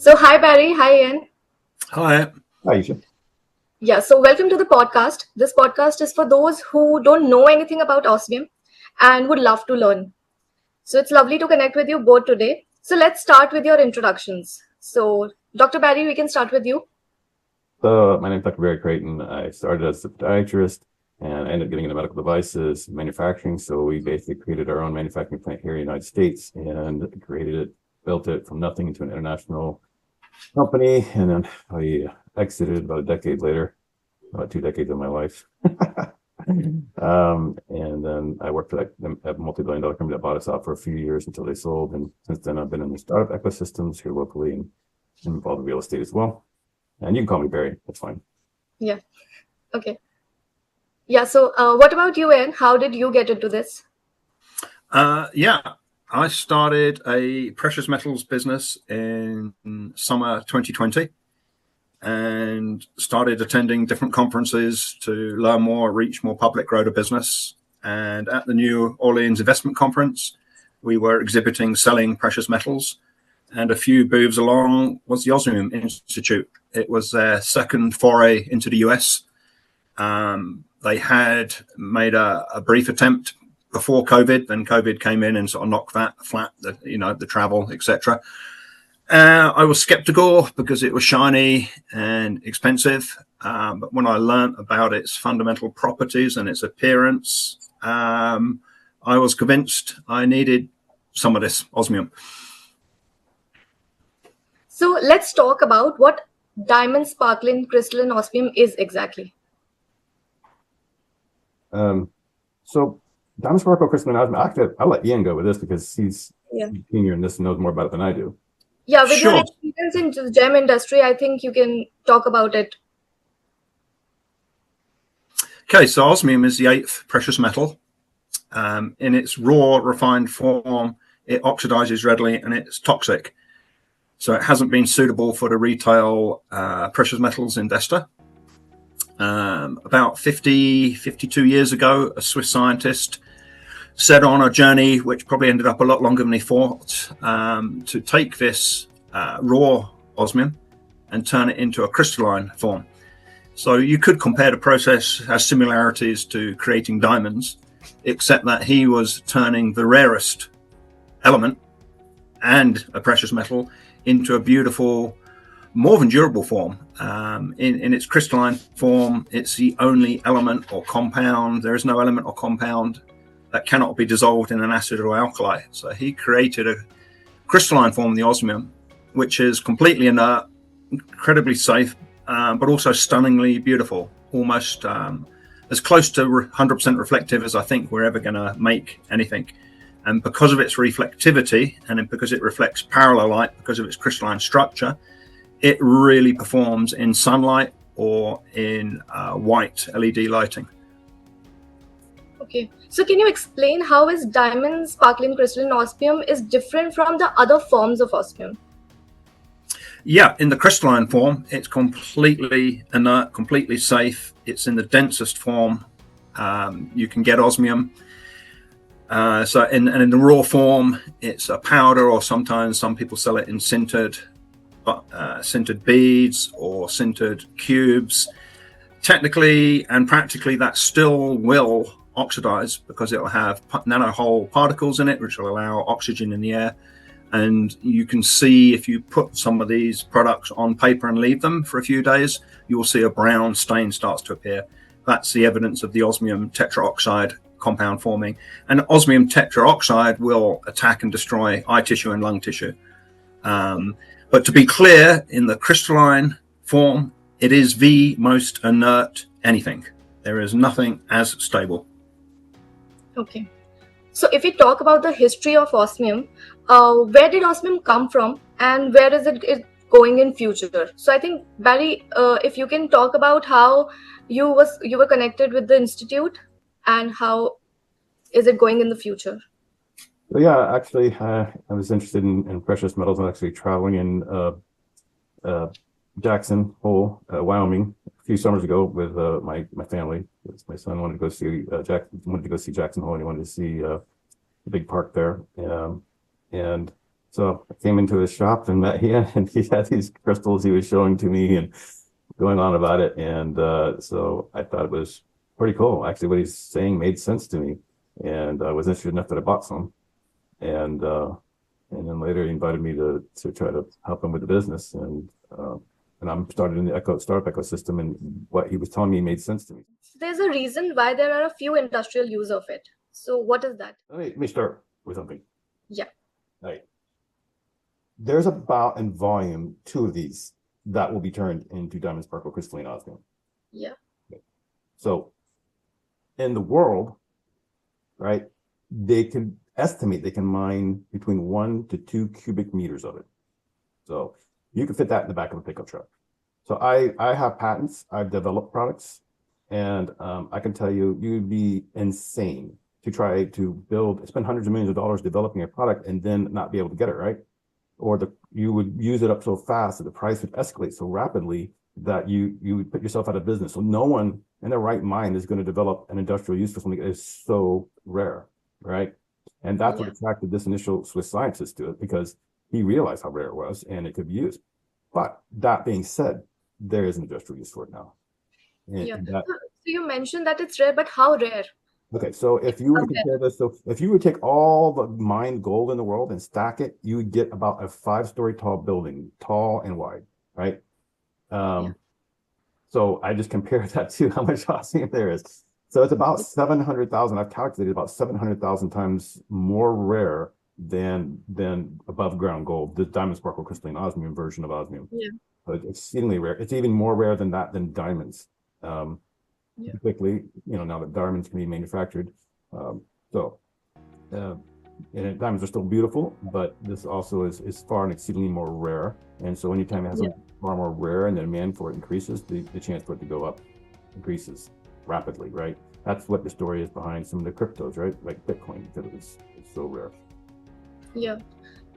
So, hi Barry, hi Ian. Hi. Hi, Isha. Yeah, so welcome to the podcast. This podcast is for those who don't know anything about Osmium and would love to learn. So, it's lovely to connect with you both today. So, let's start with your introductions. So, Dr. Barry, we can start with you. So my name is Dr. Barry Creighton. I started as a podiatrist and I ended up getting into medical devices manufacturing. So we basically created our own manufacturing plant here in the United States and created it, built it from nothing into an international company. And then I exited about a decade later, about 2 decades of my life. And then I worked for a multi-billion-dollar company that bought us out for a few years until they sold. And since then, I've been in the startup ecosystems here locally and involved in real estate as well. And you can call me Barry. That's fine. Yeah. Okay. Yeah. So, what about you, Ian? How did you get into this? I started a precious metals business in summer 2020 and started attending different conferences to learn more, reach more public, grow the business. And at the New Orleans Investment Conference, we were exhibiting, selling precious metals. And a few booths along was the Osmium Institute. It was their second foray into the US. They had made a brief attempt before COVID, then COVID came in and sort of knocked that flat, the travel, etc. I was skeptical because it was shiny and expensive. But when I learned about its fundamental properties and its appearance, I was convinced I needed some of this osmium. So, let's talk about what diamond sparkling crystalline osmium is exactly. So diamond sparkle crystalline osmium. Actually, I'll let Ian go with this because he's senior in this and knows more about it than I do. Yeah, with Sure. your experience in the gem industry, I think you can talk about it. Okay, so osmium is the 8th precious metal. In its raw, refined form, it oxidizes readily and it's toxic. So it hasn't been suitable for the retail precious metals investor. About 52 years ago, a Swiss scientist set on a journey, which probably ended up a lot longer than he thought, to take this raw osmium and turn it into a crystalline form. So you could compare the process as similarities to creating diamonds, except that he was turning the rarest element and a precious metal into a beautiful, more than durable form. In its crystalline form, it's the only element or compound. There is no element or compound that cannot be dissolved in an acid or alkali. So he created a crystalline form of the osmium, which is completely inert, incredibly safe, but also stunningly beautiful, almost as close to 100% reflective as I think we're ever going to make anything. And because of its reflectivity and because it reflects parallel light, because of its crystalline structure, it really performs in sunlight or in white LED lighting. Okay, so can you explain how is diamond sparkling crystalline osmium is different from the other forms of osmium? Yeah, in the crystalline form, it's completely inert, completely safe. It's in the densest form you can get osmium. So in the raw form, it's a powder, or sometimes some people sell it in sintered beads or sintered cubes. Technically and practically, that still will oxidize because it will have nanohole particles in it, which will allow oxygen in the air. And you can see if you put some of these products on paper and leave them for a few days, you will see a brown stain starts to appear. That's the evidence of the osmium tetraoxide compound forming. And osmium tetraoxide will attack and destroy eye tissue and lung tissue. But to be clear, in the crystalline form, it is the most inert anything. There is nothing as stable. Okay. So if we talk about the history of osmium, where did osmium come from and where is it going in future? So I think, Barry, if you can talk about how you were connected with the institute and how is it going in the future? So yeah, actually, I was interested in precious metals. I'm actually traveling in Jackson Hole, Wyoming, a few summers ago with my family. My son wanted to go see Jackson Hole, and he wanted to see the big park there. And so came into his shop and met him, and he had these crystals he was showing to me and going on about it. And so I thought it was pretty cool. Actually, what he's saying made sense to me, and I was interested enough that I bought some. And then later he invited me to try to help him with the business. And I'm started in the startup ecosystem, and what he was telling me made sense to me. There's a reason why there are a few industrial use of it. So what is that? Let me start with something. Yeah. Right. There's about in volume 2 of these that will be turned into diamond sparkle crystalline osmium. Yeah. Okay. So in the world, right, they can estimate they can mine between 1 to 2 cubic meters of it. So you can fit that in the back of a pickup truck. So I have patents, I've developed products, and I can tell you, you'd be insane to try to spend hundreds of millions of dollars developing a product and then not be able to get it, right? Or you would use it up so fast that the price would escalate so rapidly that you would put yourself out of business. So no one in their right mind is going to develop an industrial use for something that is so rare, right? And that's what attracted this initial Swiss scientist to it, because he realized how rare it was and it could be used. But that being said, there is an industrial use for it now. So you mentioned that it's rare, but how rare? Okay, so if you were to compare this, so if you would take all the mined gold in the world and stack it, you would get about a 5-story tall building, tall and wide, right? So I just compared that to how much osmium there is. So it's about 700,000. I've calculated about 700,000 times more rare than above ground gold, the diamond sparkle crystalline osmium version of osmium. Yeah. So it's exceedingly rare. It's even more rare than that, than diamonds. Typically, now that diamonds can be manufactured. And diamonds are still beautiful, but this also is far and exceedingly more rare. And so anytime it has something far more rare and the demand for it increases, the chance for it to go up increases rapidly, right? That's what the story is behind some of the cryptos, right? Like Bitcoin, because it's so rare. Yeah.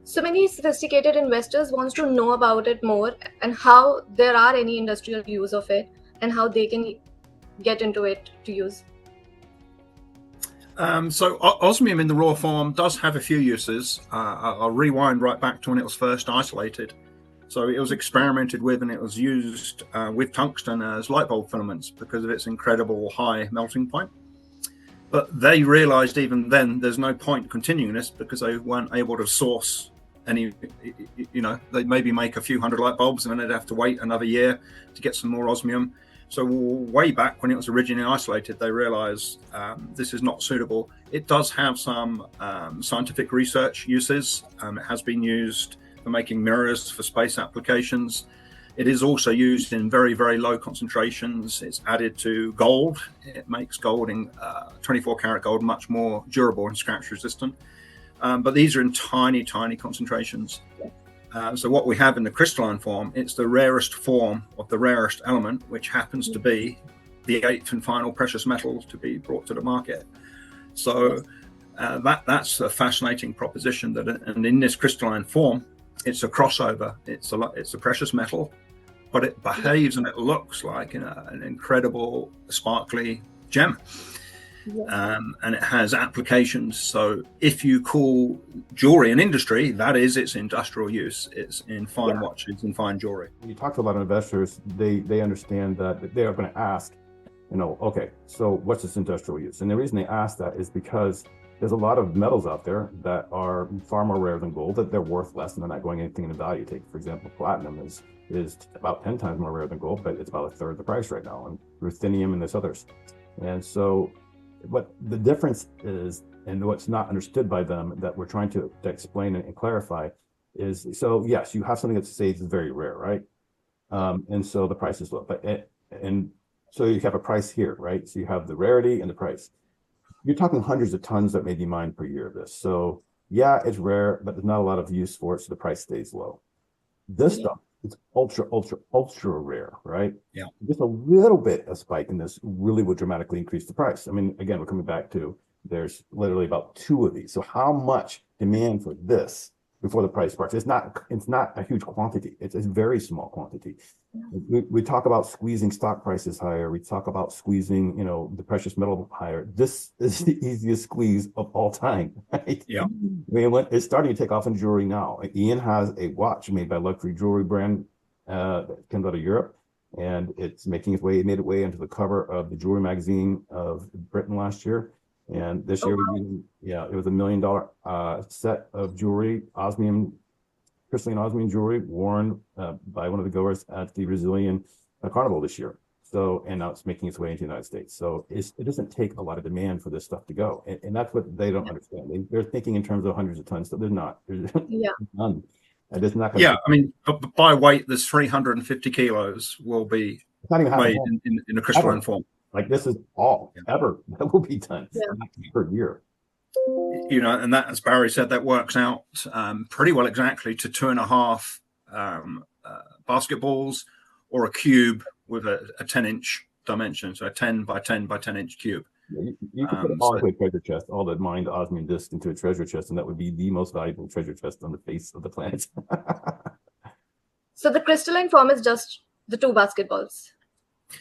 So many sophisticated investors wants to know about it more, and how there are any industrial use of it and how they can get into it to use. So osmium in the raw form does have a few uses. I'll rewind right back to when it was first isolated. So it was experimented with, and it was used with tungsten as light bulb filaments because of its incredible high melting point. But they realized even then there's no point continuing this, because they weren't able to source any, they'd maybe make a few hundred light bulbs and then they'd have to wait another year to get some more osmium. So way back when it was originally isolated, they realized this is not suitable. It does have some scientific research uses. It has been used for making mirrors for space applications. It is also used in very, very low concentrations. It's added to gold. It makes gold in 24 karat gold much more durable and scratch resistant. But these are in tiny, tiny concentrations. So what we have in the crystalline form, it's the rarest form of the rarest element, which happens to be the 8th and final precious metal to be brought to the market. So that's a fascinating proposition. And in this crystalline form, it's a crossover. It's a precious metal, but it behaves and it looks like an incredible sparkly gem. And it has applications. So if you call jewelry an industry, that is its industrial use. It's in fine watches and fine jewelry. When you talk to a lot of investors, they understand that they are going to ask, okay, so what's this industrial use? And the reason they ask that is because there's a lot of metals out there that are far more rare than gold, that they're worth less and they're not going anything in value. Take, for example, platinum is about 10 times more rare than gold, but it's about a third the price right now, and ruthenium and there's others. And so what the difference is, and what's not understood by them that we're trying to explain and clarify is, so yes, you have something that says is very rare, right? And so the price is low, and so you have a price here, right? So you have the rarity and the price. You're talking hundreds of tons that may be mined per year of this. So yeah, it's rare, but there's not a lot of use for it, so the price stays low. This stuff, it's ultra, ultra, ultra rare, right? Yeah. Just a little bit of spike in this really would dramatically increase the price. I mean, again, we're coming back to there's literally about 2 of these. So how much demand for this before the price sparks. It's not a huge quantity. It's a very small quantity. We talk about squeezing stock prices higher. We talk about squeezing, the precious metal higher. This is the easiest squeeze of all time, right? Yeah. I mean, it's starting to take off in jewelry now. Ian has a watch made by a luxury jewelry brand that comes out of Europe, and it made its way into the cover of the jewelry magazine of Britain last year. And this year, it was $1 million set of jewelry, crystalline osmium jewelry worn by one of the goers at the Brazilian carnival this year. So, and now it's making its way into the United States. So it doesn't take a lot of demand for this stuff to go. And that's what they don't understand. They're thinking in terms of hundreds of tons. So there's not. There's none. And it's not I mean, by weight, there's 350 kilos will be made in a crystalline form. Like this is all ever that will be done per year. And that, as Barry said, that works out pretty well exactly to 2.5 basketballs or a cube with a 10-inch dimension, so a 10 by 10 by 10-inch cube. You could put it all into a treasure chest, all the mined osmium discs into a treasure chest, and that would be the most valuable treasure chest on the face of the planet. So the crystalline form is just the 2 basketballs.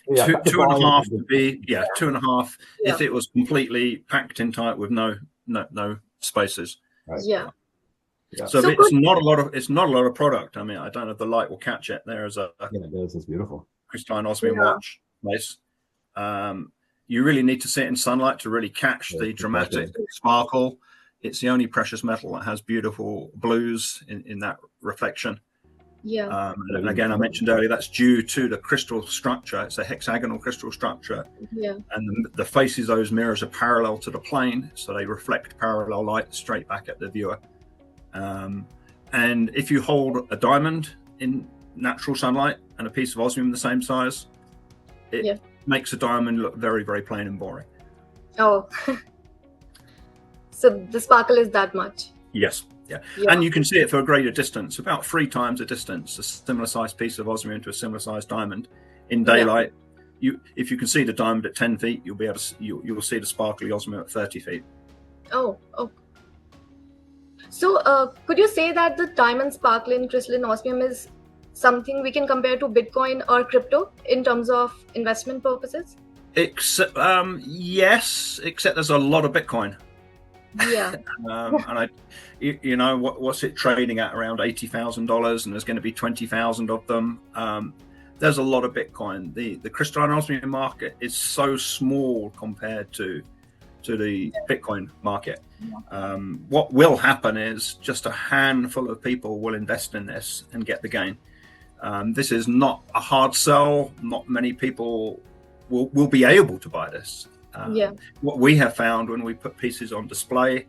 Yeah, 2.5 would be 2.5 if it was completely packed in tight with no spaces. Right. Yeah. So it's not a lot of product. I mean, I don't know if the light will catch it. There is it does. It's beautiful. Crystalline osmium watch face. You really need to see it in sunlight to really catch the dramatic sparkle. It's the only precious metal that has beautiful blues in that reflection. Yeah. And again, I mentioned earlier, that's due to the crystal structure. It's a hexagonal crystal structure. Yeah. And the faces of those mirrors are parallel to the plane, so they reflect parallel light straight back at the viewer. And if you hold a diamond in natural sunlight and a piece of osmium the same size, it makes a diamond look very, very plain and boring. Oh. So the sparkle is that much? Yes. Yeah, and you can see it for a greater distance, about 3 times the distance, a similar sized piece of osmium to a similar sized diamond in daylight. If you can see the diamond at 10 feet, you'll be able to you'll see the sparkly osmium at 30 feet. Oh. So could you say that the diamond sparkling crystalline osmium is something we can compare to Bitcoin or crypto in terms of investment purposes? Except yes, except there's a lot of Bitcoin. Yeah. And what's it trading at? Around $80,000, and there's going to be 20,000 of them. There's a lot of Bitcoin. The crystalline osmium market is so small compared to the Bitcoin market. What will happen is just a handful of people will invest in this and get the gain. This is not a hard sell. Not many people will be able to buy this. What we have found when we put pieces on display,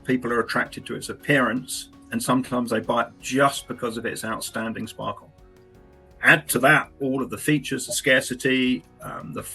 people are attracted to its appearance, and sometimes they buy it just because of its outstanding sparkle. Add to that all of the features, the scarcity, the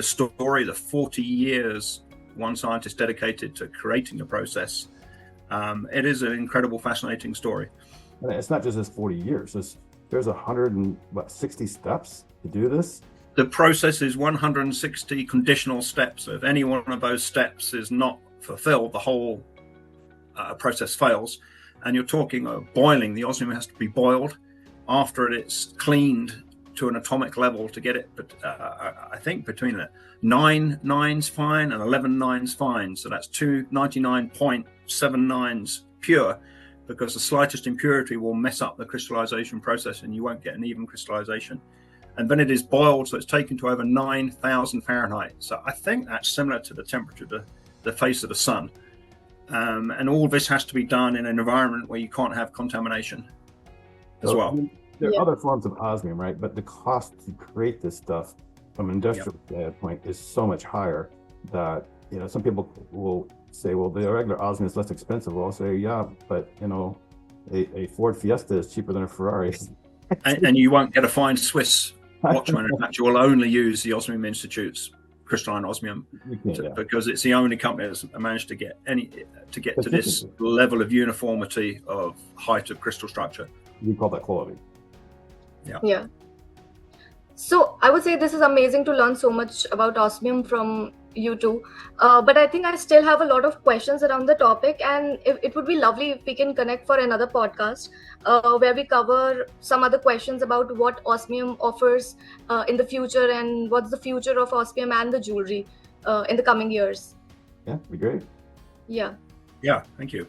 story, the 40 years one scientist dedicated to creating the process. It is an incredible, fascinating story. And it's not just this 40 years. There's 160 steps to do this. The process is 160 conditional steps. So if any one of those steps is not fulfilled, the whole process fails. And you're talking of boiling. The osmium has to be boiled. After it's cleaned to an atomic level to get it, but I think between 9 nines fine and 11 nines fine. So that's 299.79s pure, because the slightest impurity will mess up the crystallization process and you won't get an even crystallization. And then it is boiled, so it's taken to over 9,000 Fahrenheit. So I think that's similar to the temperature of the face of the sun. And all this has to be done in an environment where you can't have contamination as well. There are other forms of osmium, right? But the cost to create this stuff from an industrial standpoint is so much higher that, some people will say, well, the regular osmium is less expensive. Well, I'll say, yeah, but, a Ford Fiesta is cheaper than a Ferrari. and you won't get a fine Swiss watch manufacturer will only use the Osmium Institute's crystalline osmium because it's the only company that's managed to get to this level of uniformity of height of crystal structure. We call that quality. Yeah. So I would say this is amazing to learn so much about osmium from you two. But I think I still have a lot of questions around the topic, and it would be lovely if we can connect for another podcast where we cover some other questions about what osmium offers in the future and what's the future of osmium and the jewelry in the coming years. Yeah, it'd be great. Yeah. Yeah, thank you.